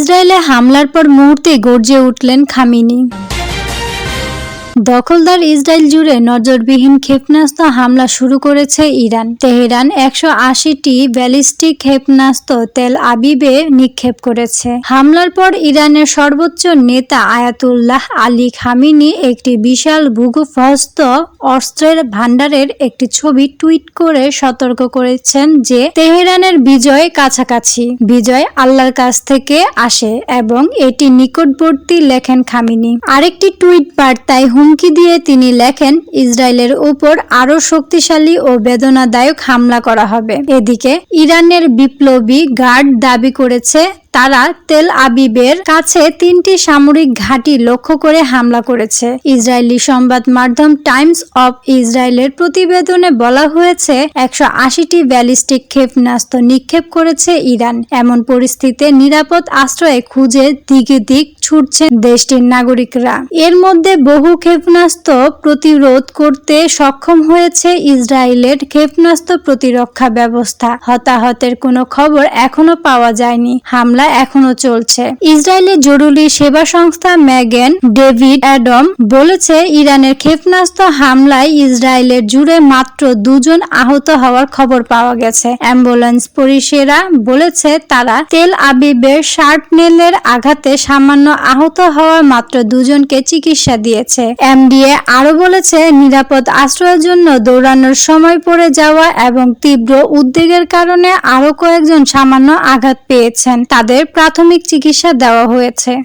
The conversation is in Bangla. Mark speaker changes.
Speaker 1: ইসরায়েলে হামলার পর মুহূর্তে গর্জে উঠলেন খামেনি। দখলদার ইসরায়েল জুড়ে নজরবিহীন ক্ষেপণাস্ত্র হামলা শুরু করেছে ইরান। তেহরান 180টি ব্যালিস্টিক ক্ষেপণাস্ত্র তেল আবিবে নিক্ষেপ করেছে। হামলার পর ইরানের সর্বোচ্চ নেতা আয়াতুল্লাহ আলী খামেনি একটি বিশাল ভূগর্ভস্থ অস্ত্রের ভান্ডারের একটি ছবি টুইট করে সতর্ক করেছেন যে তেহরানের বিজয় কাছাকাছি, বিজয় আল্লাহর কাছ থেকে আসে এবং এটি নিকটবর্তী, লেখেন খামেনি। আরেকটি টুইট বার্তায় হুমকি দিয়ে তিনি লেখেন, ইসরায়েলের উপর আরও শক্তিশালী ও বেদনাদায়ক হামলা করা হবে। এদিকে ইরানের বিপ্লবী গার্ড দাবি করেছে তারা তেল আবিবের কাছে 3টি সামরিক ঘাঁটি লক্ষ্য করে হামলা করেছে। ইসরায়েলি সংবাদ মাধ্যম টাইমস অফ ইসরায়েলের প্রতিবেদনে বলা হয়েছে 180টি ব্যালিস্টিক ক্ষেপণাস্ত্র নিক্ষেপ করেছে ইরান। এমন পরিস্থিতিতে নিরাপদ আশ্রয়ে খুঁজে দিকে দিক ছুটছেন দেশটির নাগরিকরা। এর মধ্যে বহু ক্ষেপণাস্ত্র প্রতিরোধ করতে সক্ষম হয়েছে ইসরায়েলের ক্ষেপণাস্ত্র প্রতিরক্ষা ব্যবস্থা। হতাহতের কোনো খবর এখনো পাওয়া যায়নি। হামলা এখনো চলছে। ইসরায়েলের জরুরি সেবা সংস্থা ম্যাগেন ডেভিড অ্যাডম বলেছে, ইরানের ক্ষেপণাস্ত্র হামলায় ইসরায়েলের জুড়ে মাত্র 2 জন আহত হওয়ার খবর পাওয়া গেছে। অ্যাম্বুলেন্স পরিষেবা বলেছে তারা তেল আবিবের শার্পনেলের আঘাতে সামান্য আহত হওয়া মাত্র 2 জনকে চিকিৎসা দিয়েছে। এমডিএ আরো বলেছে, নিরাপদ আশ্রয়ের জন্য দৌড়ানোর সময় পড়ে যাওয়া এবং তীব্র উদ্বেগের কারণে আরো কয়েকজন সামান্য আঘাত পেয়েছেন। তাদের প্রাথমিক চিকিৎসা দেওয়া হয়েছে।